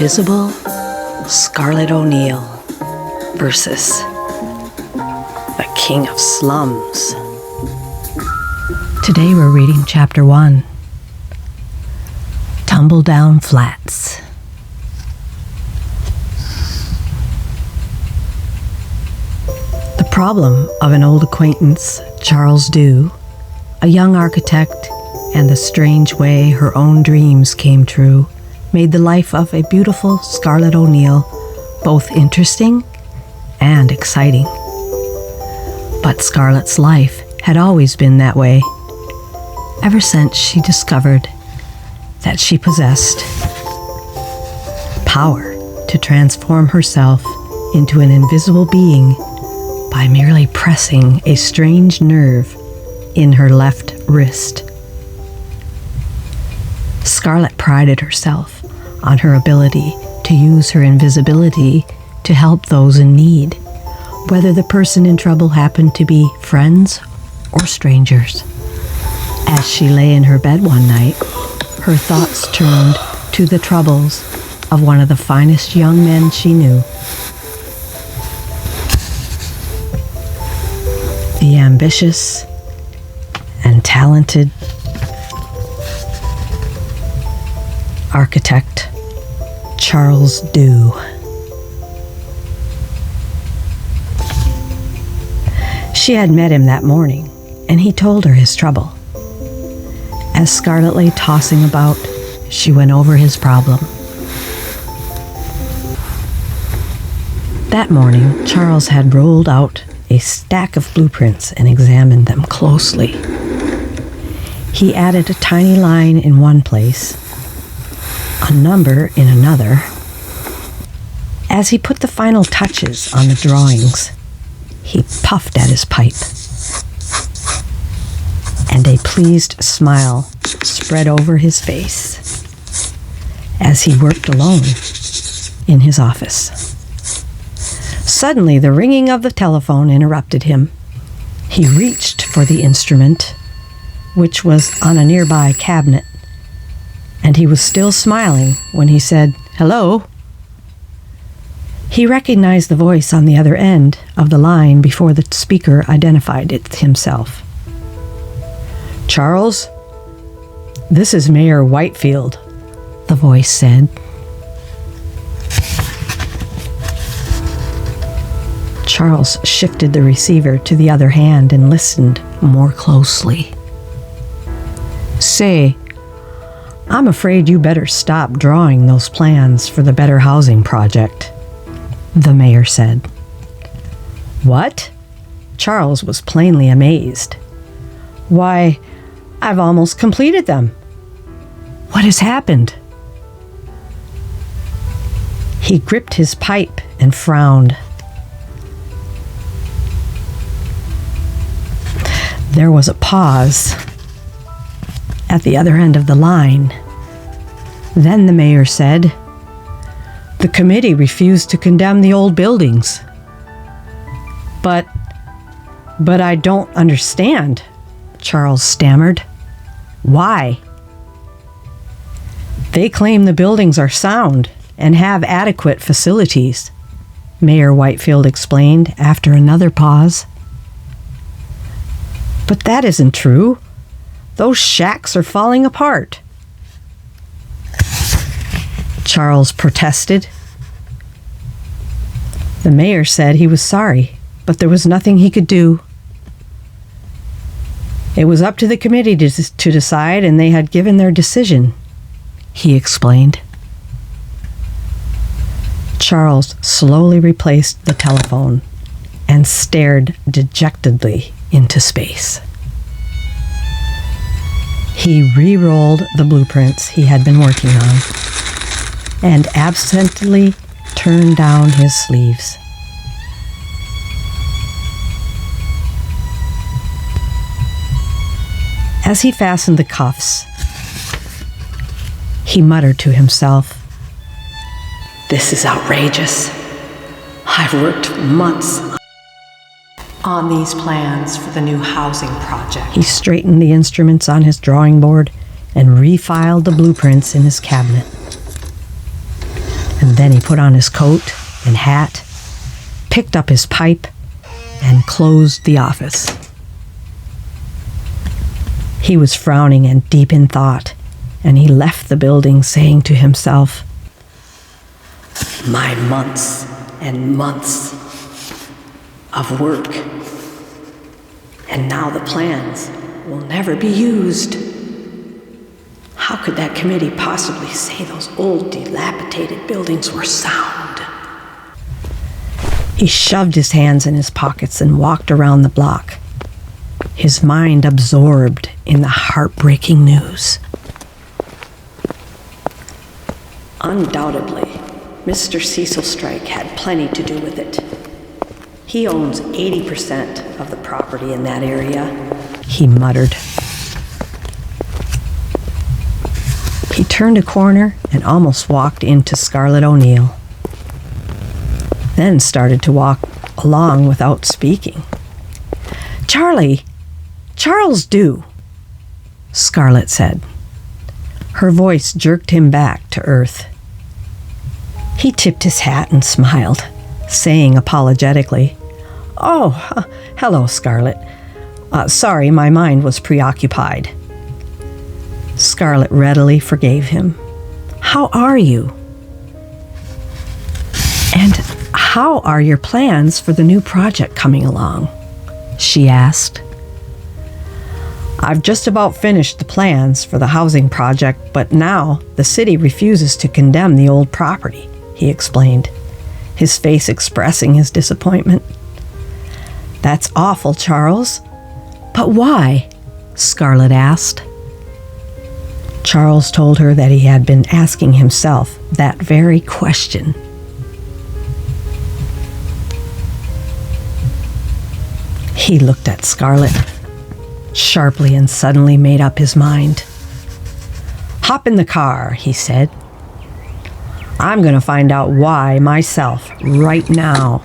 invisible Scarlet O'Neil versus the King of Slums. Today we're reading Chapter 1, Tumble Down Flats. The problem of an old acquaintance, Charles Dew, a young architect, and the strange way her own dreams came true, made the life of a beautiful Scarlet O'Neil both interesting and exciting. But Scarlet's life had always been that way, ever since she discovered that she possessed power to transform herself into an invisible being by merely pressing a strange nerve in her left wrist. Scarlet prided herself on her ability to use her invisibility to help those in need, whether the person in trouble happened to be friends or strangers. As she lay in her bed one night, her thoughts turned to the troubles of one of the finest young men she knew. The ambitious and talented architect Charles Dew. She had met him that morning, and he told her his trouble. As Scarlet lay tossing about, she went over his problem. That morning, Charles had rolled out a stack of blueprints and examined them closely. He added a tiny line in one place, a number in another. As he put the final touches on the drawings, he puffed at his pipe, and a pleased smile spread over his face as he worked alone in his office. Suddenly, the ringing of the telephone interrupted him. He reached for the instrument, which was on a nearby cabinet, and he was still smiling when he said, "Hello?" He recognized the voice on the other end of the line before the speaker identified it himself. "Charles, this is Mayor Whitefield," the voice said. Charles shifted the receiver to the other hand and listened more closely. "Say, I'm afraid you better stop drawing those plans for the Better Housing Project," the mayor said. "What?" Charles was plainly amazed. "Why, I've almost completed them. What has happened?" He gripped his pipe and frowned. There was a pause at the other end of the line. Then the mayor said, "The committee refused to condemn the old buildings." But I don't understand," Charles stammered. "Why?" "They claim the buildings are sound and have adequate facilities," Mayor Whitefield explained after another pause. "But that isn't true. Those shacks are falling apart," Charles protested. The mayor said he was sorry, but there was nothing he could do. It was up to the committee to decide, and they had given their decision, he explained. Charles slowly replaced the telephone and stared dejectedly into space. He re-rolled the blueprints he had been working on and absently turned down his sleeves. As he fastened the cuffs, he muttered to himself, "This is outrageous. I've worked months on these plans for the new housing project." He straightened the instruments on his drawing board and refiled the blueprints in his cabinet. And then he put on his coat and hat, picked up his pipe, and closed the office. He was frowning and deep in thought, and he left the building saying to himself, "My months and months of work, and now the plans will never be used. How could that committee possibly say those old, dilapidated buildings were sound?" He shoved his hands in his pockets and walked around the block, his mind absorbed in the heartbreaking news. Undoubtedly, Mr. Cecil Strike had plenty to do with it. He owns 80% of the property in that area, he muttered. He turned a corner and almost walked into Scarlet O'Neil, then started to walk along without speaking. Charles do," Scarlet said. Her voice jerked him back to earth. He tipped his hat and smiled, saying apologetically, "Oh, hello, Scarlet. Sorry, my mind was preoccupied." Scarlet readily forgave him. "How are you? And how are your plans for the new project coming along?" she asked. "I've just about finished the plans for the housing project, but now the city refuses to condemn the old property," he explained, his face expressing his disappointment. "That's awful, Charles. But why?" Scarlet asked. Charles told her that he had been asking himself that very question. He looked at Scarlet sharply and suddenly made up his mind. "Hop in the car," he said. "I'm going to find out why myself right now."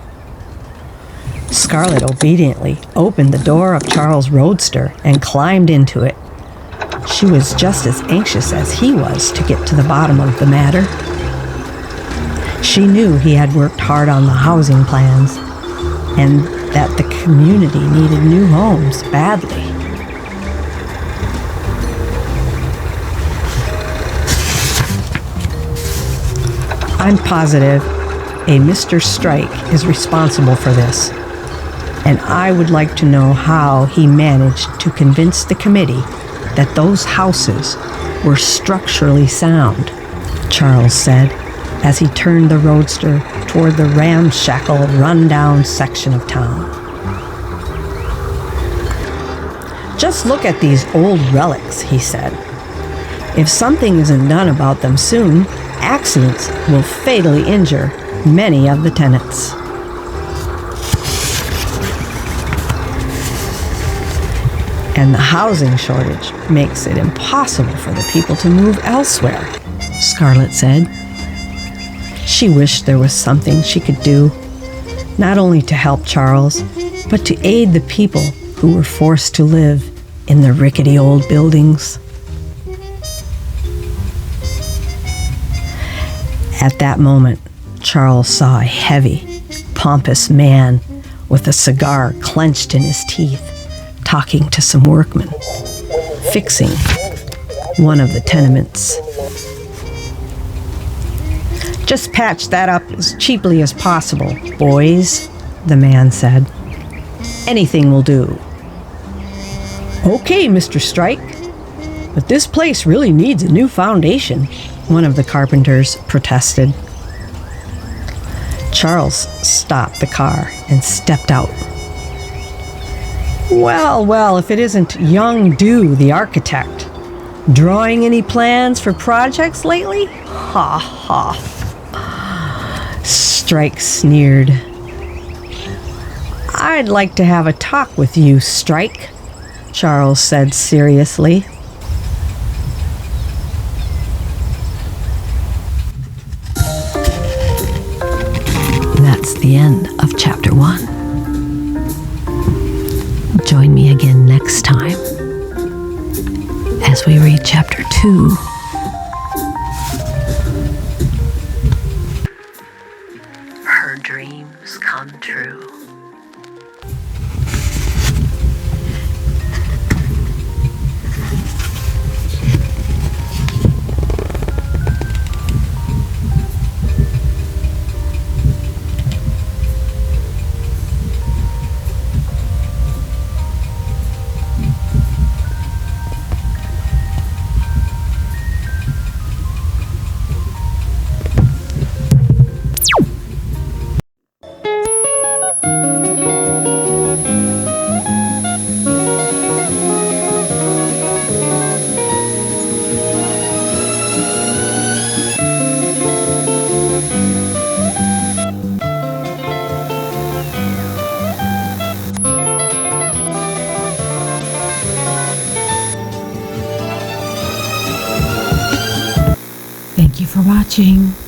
Scarlet obediently opened the door of Charles' roadster and climbed into it. She was just as anxious as he was to get to the bottom of the matter. She knew he had worked hard on the housing plans and that the community needed new homes badly. "I'm positive a Mr. Strike is responsible for this, and I would like to know how he managed to convince the committee that those houses were structurally sound," Charles said as he turned the roadster toward the ramshackle, run-down section of town. "Just look at these old relics," he said. "If something isn't done about them soon, accidents will fatally injure many of the tenants." "And the housing shortage makes it impossible for the people to move elsewhere," Scarlet said. She wished there was something she could do, not only to help Charles, but to aid the people who were forced to live in the rickety old buildings. At that moment, Charles saw a heavy, pompous man with a cigar clenched in his teeth, talking to some workmen, fixing one of the tenements. "Just patch that up as cheaply as possible, boys," the man said. "Anything will do." "Okay, Mr. Strike, but this place really needs a new foundation," one of the carpenters protested. Charles stopped the car and stepped out. Well, if it isn't young Dew, the architect. Drawing any plans for projects lately? Ha ha. Strike sneered. "I'd like to have a talk with you, Strike," Charles said seriously. That's the end of Chapter 1. Join me again next time as we read Chapter 2. her dreams come true. Thank you for watching.